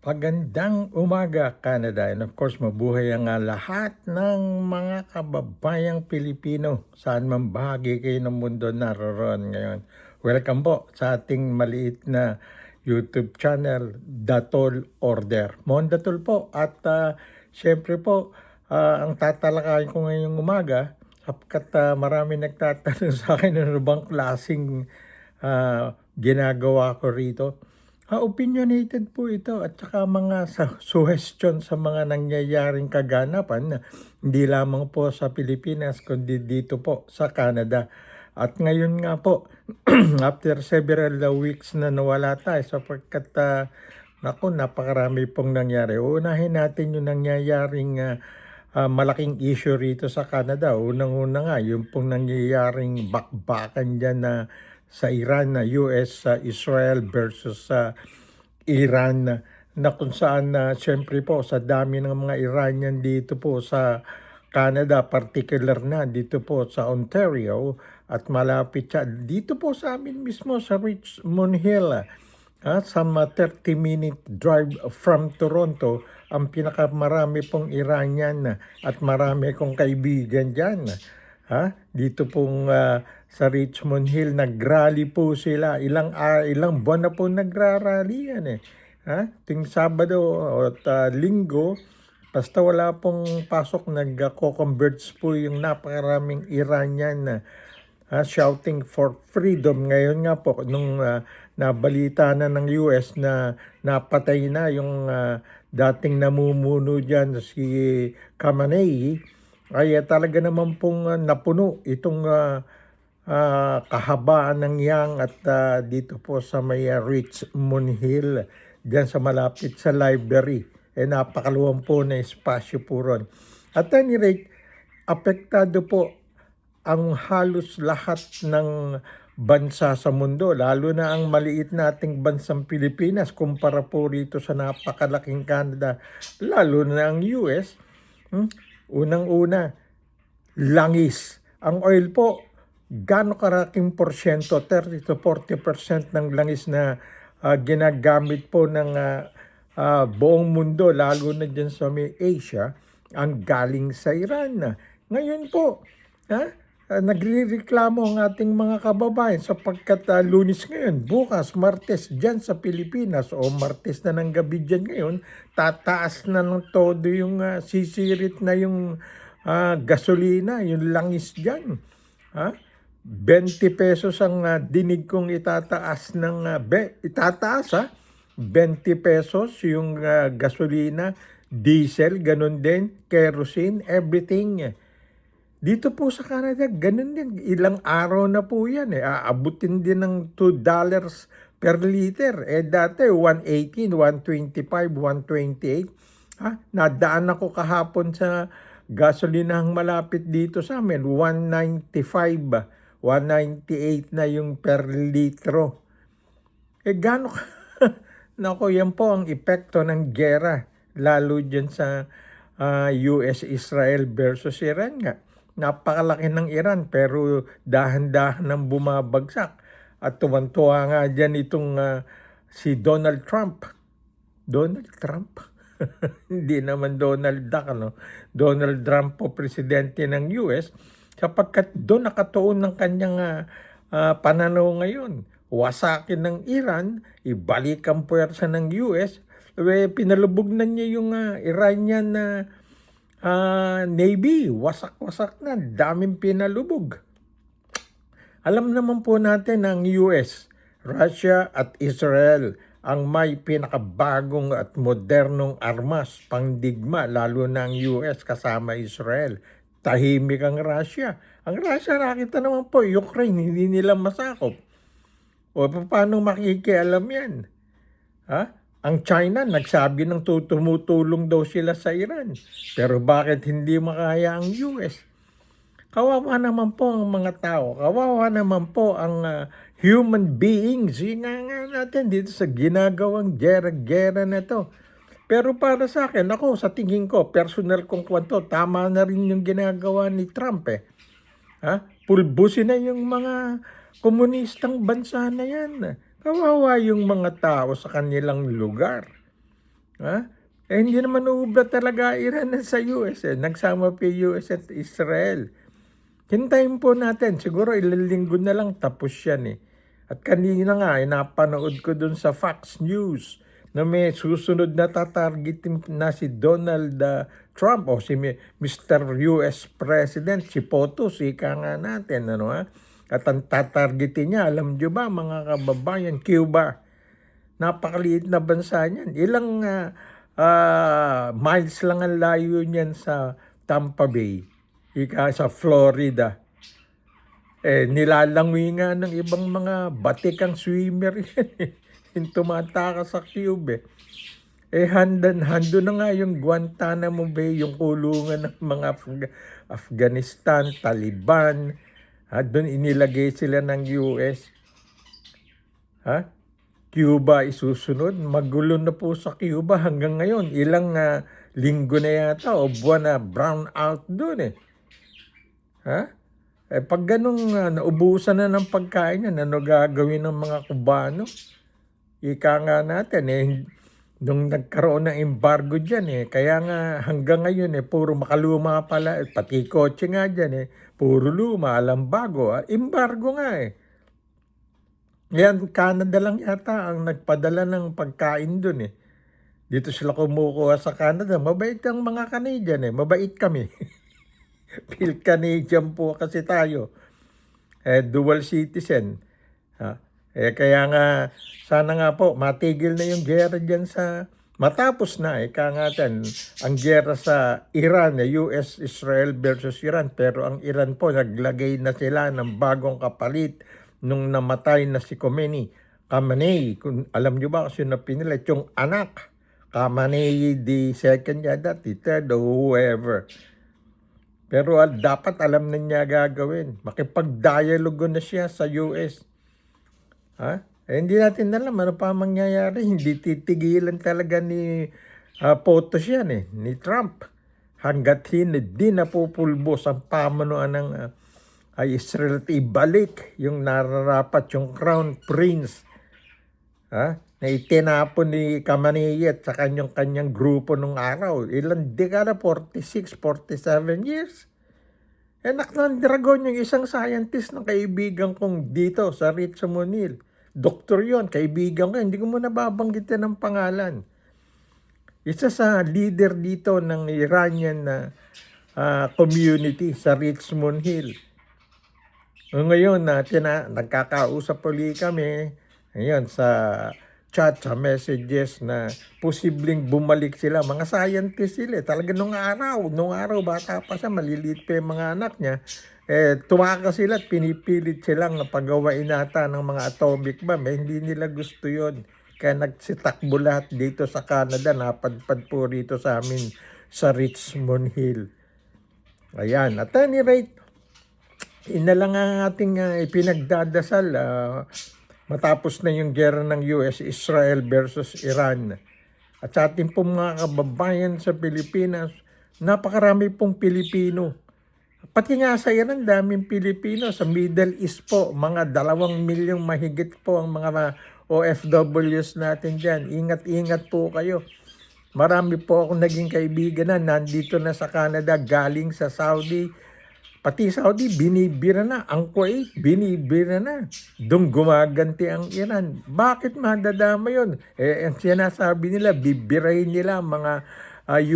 Magandang umaga, Canada. And of course, mabuhay ang lahat ng mga kababayang Pilipino. Saan man bahagi kayo ng mundo naroon ngayon. Welcome po sa ating maliit na YouTube channel, Datol Order. Mon Datol po. At syempre po, ang tatalakayin ko ngayong umaga, sapagkat marami nagtatanong sa akin ano bang klaseng ginagawa ko rito. Opinionated po ito at saka mga suggestion sa mga nangyayaring kaganapan na hindi lamang po sa Pilipinas kundi dito po sa Canada. At ngayon nga po, after several weeks na nawala tayo sapagkat napakarami pong nangyari. Unahin natin yung nangyayaring malaking issue rito sa Canada. Unang-una nga, yung pong nangyayaring bakbakan dyan na sa Iran, na US, Israel versus Iran, na kung saan syempre po sa dami ng mga Iranian dito po sa Canada, particular na dito po sa Ontario at malapit siya dito po sa amin mismo sa Richmond Hill. Some 30-minute drive from Toronto, ang pinakamarami pong Iranian at marami kong kaibigan dyan. Dito pong sa Richmond Hill, nag-rally po sila. Ilang buwan na po nagrarally yan eh. Ting Sabado at Linggo, basta wala pong pasok, nag-converts po yung napakaraming Iranian shouting for freedom. Ngayon nga po, nung nabalita na ng US na napatay na yung dating namumuno dyan si Khamenei, ay talaga naman pong napuno itong kahabaan ng yang at dito po sa may Richmond Hill, dyan sa malapit sa library. Napakaluwang po na espasyo po ron. At any rate, apektado po ang halos lahat ng bansa sa mundo, lalo na ang maliit nating bansang Pilipinas kumpara po rito sa napakalaking Canada, lalo na ang US. Unang-una, langis. Ang oil po, gaano karaking porsyento, 30 to 40% ng langis na ginagamit po ng buong mundo, lalo na dyan sa may Asia, ang galing sa Iran. Ngayon po, nagrereklamo ang ating mga kababayan sapagkat Lunes ngayon, bukas, Martes dyan sa Pilipinas o Martes na ng gabi dyan ngayon, tataas na ng todo yung sisirit na yung gasolina, yung langis dyan. 20 pesos ang dinig kong itataas ng 20 pesos yung gasolina, diesel, ganun din, kerosene, everything. Dito po sa Canada, ganun din. Ilang araw na po yan. Aabutin din ng $2 per liter. Dati, 118, 125, 128. Nadaan ako kahapon sa gasolinahang malapit dito sa amin. 195, 198 na yung per litro. Gano'n ka? Nako, yan po ang epekto ng gera. Lalo dyan sa US-Israel versus Iran nga. Napakalaki ng Iran pero dahan-dahan nang bumabagsak. At tuwan-tuwa nga dyan itong si Donald Trump. Donald Trump? Hindi naman Donald Duck, Donald Trump po, presidente ng US, sapagkat doon nakatuon ng kanyang pananaw ngayon. Wasakin ng Iran, ibalik ang puwersa ng US, pinalubog na niya yung Iranian Navy, wasak-wasak na, daming pinalubog. Alam naman po natin ang US, Russia at Israel ang may pinakabagong at modernong armas pangdigma, lalo na ang US kasama Israel. Tahimik ang Russia. Ang Russia, nakita naman po, Ukraine, hindi nila masakop. O paano makikialam yan? Ang China, nagsabi ng tumutulong daw sila sa Iran. Pero bakit hindi makaya ang US? Kawawa naman po ang mga tao. Kawawa naman po ang human beings. Nga natin dito sa ginagawang gera-gera na to. Pero para sa akin, sa tingin ko, personal kong kwento, tama na rin yung ginagawa ni Trump eh. Pulbusin na yung mga komunistang bansa na yan. Kawawa yung mga tao sa kanilang lugar. Ha? Eh, hindi naman uubra talaga Iran sa US eh. Nagsama pa yung US at Israel. Hintayin po natin. Siguro ilang linggo na lang tapos yan eh. At kanina nga, napanood ko dun sa Fox News na may susunod na tatargetin na si Donald Trump o si Mr. US President, si POTUS, ika nga natin, ano ha? At ang tatargetin niya, alam nyo ba mga kababayan, Cuba. Napakaliit na bansa niyan. Ilang miles lang ang layo niyan sa Tampa Bay, ika sa Florida. Eh, nilalangoy nga ng ibang mga batikang swimmer yan eh. Yung tumatakas sa Cube eh. Eh, hando na nga yung Guantanamo Bay, yung kulungan ng mga Afghanistan, Taliban. Doon inilagay sila ng US. Ha? Cuba isusunod. Magulo na po sa Cuba hanggang ngayon. Ilang linggo na yata o buwan na brown out doon eh. Ha? Eh, pag ganun naubusan na ng pagkain yan, ano gagawin ng mga Cubano? Ika nga natin eh, nung nagkaroon ng embargo dyan eh, kaya nga hanggang ngayon eh, puro makaluma pala, pati kotse nga dyan eh, puro luma, alam bago, embargo nga eh. Yan, Canada lang yata ang nagpadala ng pagkain dun eh. Dito sila kumukuha sa Canada, mabait ang mga Canadian eh, mabait kami. Phil Canadian po kasi tayo. Dual citizen. Ha? Kaya nga, sana nga po, matigil na yung gera dyan sa, matapos na, kaya nga tan, ang gera sa Iran, US-Israel versus Iran, pero ang Iran po, naglagay na sila ng bagong kapalit nung namatay na si Khamenei. Kung alam nyo ba kasi na pinilit yung anak, Khamenei the second yada, the third, or whoever. Pero dapat alam na niya gagawin. Makipag-dialogue na siya sa US. Ha? Hindi natin alam ano pa mangyayari. Hindi titigilan talaga ni POTUS yan eh, ni Trump. Hanggat hindi napupulbos ang pamunuan ng Israel at ibalik yung nararapat, yung Crown Prince. Ha? Na itinapon ni Khamenei at sa kanyang grupo nung araw. Ilang dekada? 46, 47 years. Anak ng dragon yung isang scientist ng kaibigan kong dito sa Richmond Hill. Doktor yon, kaibigan ko. Hindi ko mo nababanggitin ng pangalan. Isa sa leader dito ng Iranian na community sa Richmond Hill. Ngayon, nagkakausap ulit kami ngayon sa chat, sa messages na posibleng bumalik sila. Mga scientist sila. Talaga nung araw, bata pa siya, maliliit pa yung mga anak niya. Tumakas sila at pinipilit silang pagawain nata ng mga atomic bomb. Hindi nila gusto yon. Kaya nagsitakbo lahat dito sa Canada. Napadpad po rito sa amin sa Richmond Hill. Ayan. At any rate, ina lang ang ating ipinagdadasal matapos na yung gera ng US, Israel versus Iran. At sa ating pong mga kababayan sa Pilipinas, napakarami pong Pilipino. Pati nga sa Iran, daming Pilipino. Sa Middle East po, mga 2 milyong mahigit po ang mga OFWs natin dyan. Ingat-ingat po kayo. Marami po akong naging kaibigan na nandito na sa Canada, galing sa Saudi. Pati Saudi, binibira na. Ang Kuwait, binibira na. Doon gumaganti ang Iran. Bakit madadama yun? Ang sinasabi nila, bibirahin nila mga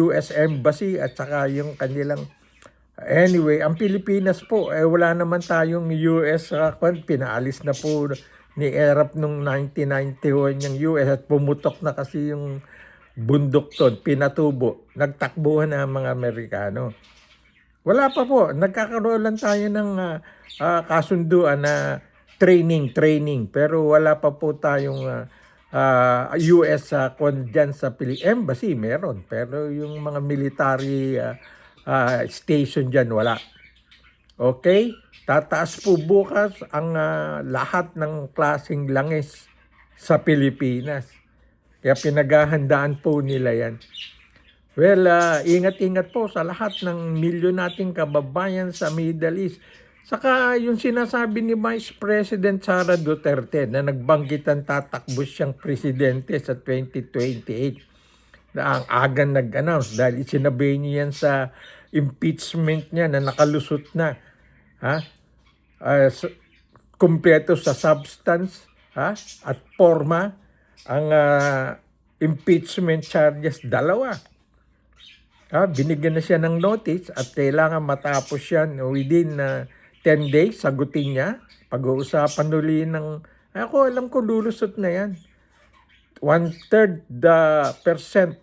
US Embassy at saka yung kanilang... Anyway, ang Pilipinas po, wala naman tayong US, pinaalis na po ni Erap nung 1991 yung US at pumutok na kasi yung bundok doon, pinatubo. Nagtakbuhan na ang mga Amerikano. Wala pa po. Nagkakaroon lang tayo ng kasunduan na training. Pero wala pa po tayong US dyan sa Embassy, meron. Pero yung mga military station dyan, wala. Okay? Tataas po bukas ang lahat ng klaseng langis sa Pilipinas. Kaya pinaghahandaan po nila yan. Well, ingat-ingat po sa lahat ng milyon nating kababayan sa Middle East. Saka yung sinasabi ni Vice President Sara Duterte na nagbanggitan tatakbo siyang presidente sa 2028. na ang aga nag-announce dahil isinabay niya yan sa impeachment niya na nakalusot na. Ha? Kumpleto sa substance, at forma ang impeachment charges, dalawa. Binigyan na siya ng notice at kailangan matapos yan within 10 days, sagutin niya. Pag-uusapan uli ng, ako alam ko lulusot na yan. 1/3 percent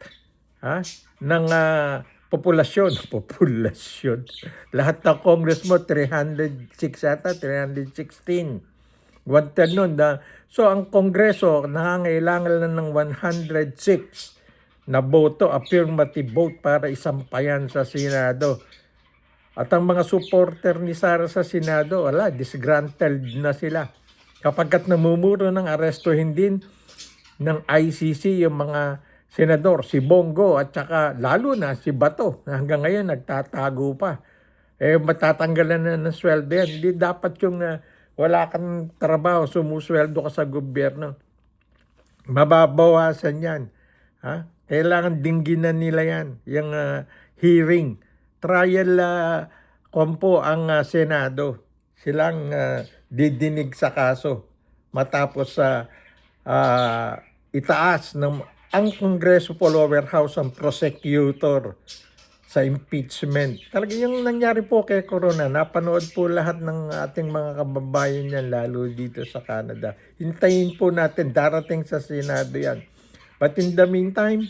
ng populasyon. Lahat ng Congress mo, 306 ata, 316. 1/3 nun. So ang Kongreso, nangangailangan na ng 106 na boto, affirmative vote para isampayan sa Senado. At ang mga supporter ni Sara sa Senado, disgruntled na sila. Kapag namumuro ng arestuhin din ng ICC yung mga senador, si Bongo at saka lalo na si Bato, na hanggang ngayon nagtatago pa. Matatanggalan na ng sweldo yan. Hindi dapat yung wala kang trabaho, sumusweldo ka sa gobyerno. Mababawasan yan. Kailangan dingginan nila yan, yung hearing. Trial kompo ang Senado. Silang didinig sa kaso. Matapos itaas ang Kongreso po, lower house, ang prosecutor sa impeachment. Talaga yung nangyari po kay Corona, napanood po lahat ng ating mga kababayan yan, lalo dito sa Canada. Hintayin po natin, darating sa Senado yan. But in the meantime,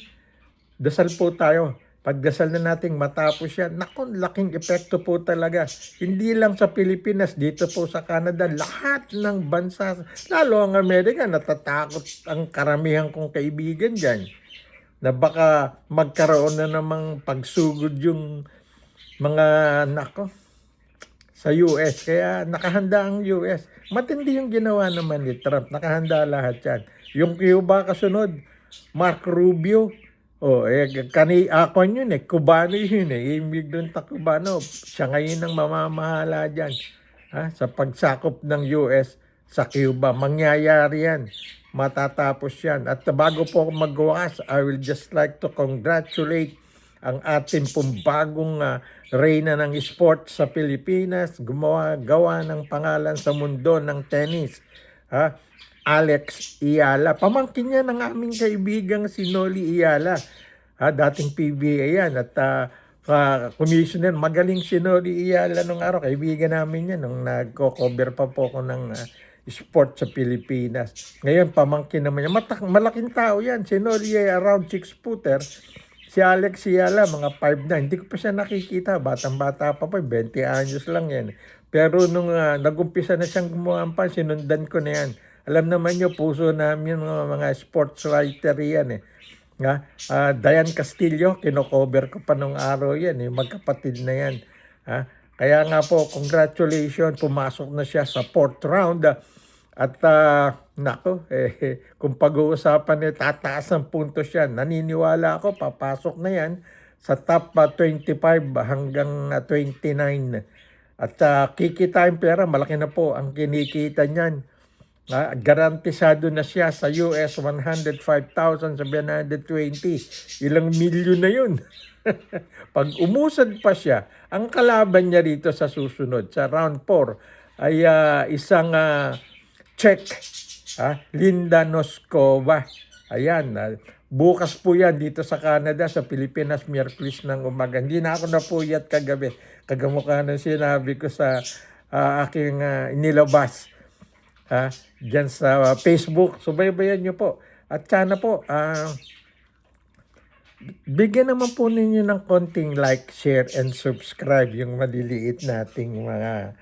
dasal po tayo. Pagdasal na nating matapos yan, naku, laking epekto po talaga. Hindi lang sa Pilipinas, dito po sa Canada, lahat ng bansa, lalo ang Amerika, natatakot ang karamihan kong kaibigan dyan, na baka magkaroon na namang pagsugod yung mga sa US. Kaya nakahanda ang US. Matindi yung ginawa naman ni Trump. Nakahanda lahat yan. Yung Cuba kasunod, Mark Rubio. Ako yun Cubano yun Immigrant na Cubano. Siya ngayon ang mamamahala dyan. Sa pagsakop ng US sa Cuba. Mangyayari yan. Matatapos yan. At bago po ako magwakas, I will just like to congratulate ang ating pong bagong reyna ng sport sa Pilipinas. Gawa ng pangalan sa mundo ng tennis. Alex Iyala. Pamangkin niya ng aming kaibigang si Noli Iyala. Dating PBA yan. At commissioner, magaling si Noli Iyala nung araw. Kaibigan namin yan nung nagko-cover pa po ako ng sport sa Pilipinas. Ngayon, pamangkin naman niya. Malaking tao yan. Si Noli around 6-footer. Si Alex Iyala, mga 5'9". Hindi ko pa siya nakikita. Batang-bata pa 20 anyos lang yan. Pero nung nag-umpisa na siyang gumampan, sinundan ko na yan. Alam naman nyo, puso namin mga sports writer yan Diane Castillo, kino-cover ko pa nung araw yan magkapatid na yan. Kaya nga po, congratulations, pumasok na siya sa 4th round. At kung pag-uusapan tataas ang puntos yan, naniniwala ako, papasok na yan sa top 25 hanggang 29. At kikitain pera, malaki na po ang kinikita niyan. Garantisado na siya sa US 105,720. Ilang milyon na yun. Pag umusad pa siya, ang kalaban niya dito sa susunod, sa round 4, ay isang Czech, Linda Noskova. Ayan, bukas po yan dito sa Canada, sa Pilipinas, Miyerkules ng umaga. Hindi na ako napuyat kagabi. Kagamukha ng sinabi ko sa aking inilabas. Diyan sa Facebook, subaybayan nyo po. At sana po, bigyan naman po ninyo ng konting like, share, and subscribe yung maliliit nating mga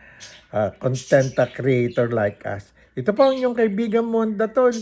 content creator like us. Ito po ang inyong kaibigan Mondaton.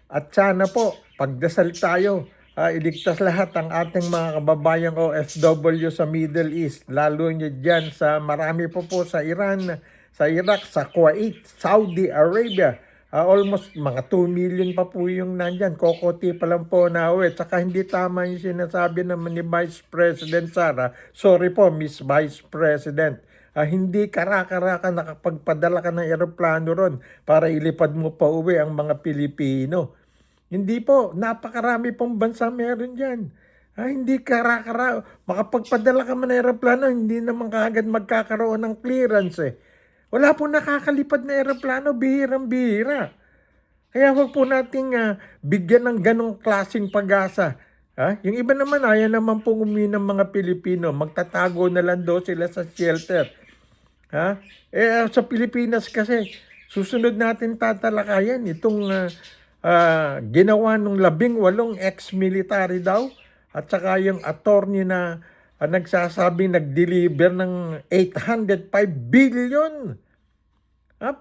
At sana po, pagdasal tayo, iligtas lahat ang ating mga kababayang OFW sa Middle East. Lalo nyo dyan sa marami po sa Iran, sa Iraq, sa Kuwait, Saudi Arabia. Almost mga 2 million pa po yung nandyan. Kokoti pa lang po na uwi. Saka hindi tama yung sinasabi naman ni Vice President Sara. Sorry po, Miss Vice President. Hindi kara-kara ka nakapagpadala ka ng eroplano ron para ilipad mo pa uwi ang mga Pilipino. Hindi po, napakarami pong bansa meron dyan. Hindi kara-kara. Makapagpadala ka man ng eroplano, hindi naman kaagad magkakaroon ng clearance eh. Wala po nakakalipad na eroplano, bihirang-bihira. Kaya wag po nating bigyan ng ganong klaseng pag-asa. Yung iba naman, ayaw naman pong umuwi ng mga Pilipino. Magtatago na lang daw sila sa shelter. Sa Pilipinas kasi, susunod natin tatalakayan itong ginawa ng 18 ex-military daw at saka yung attorney na nagsasabing nag-deliver ng 805 billion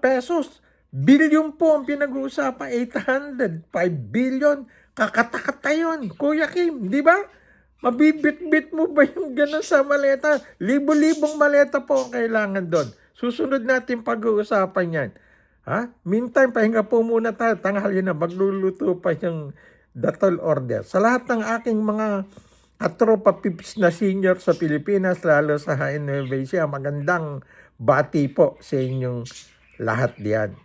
pesos. Billion po ang pinag-uusapan, 805 billion. Kakatakata yun, Kuya Kim, di ba? Mabibit-bit mo ba yung gano'n sa maleta? Libo-libong maleta po ang kailangan doon. Susunod natin pag-uusapan yan. Meantime, pahinga po muna tayo. Tanghali na, magluluto pa yung datol order. Sa lahat ng aking mga katropa pips na senior sa Pilipinas, lalo sa Nueva Ecija, magandang bati po sa inyong lahat diyan.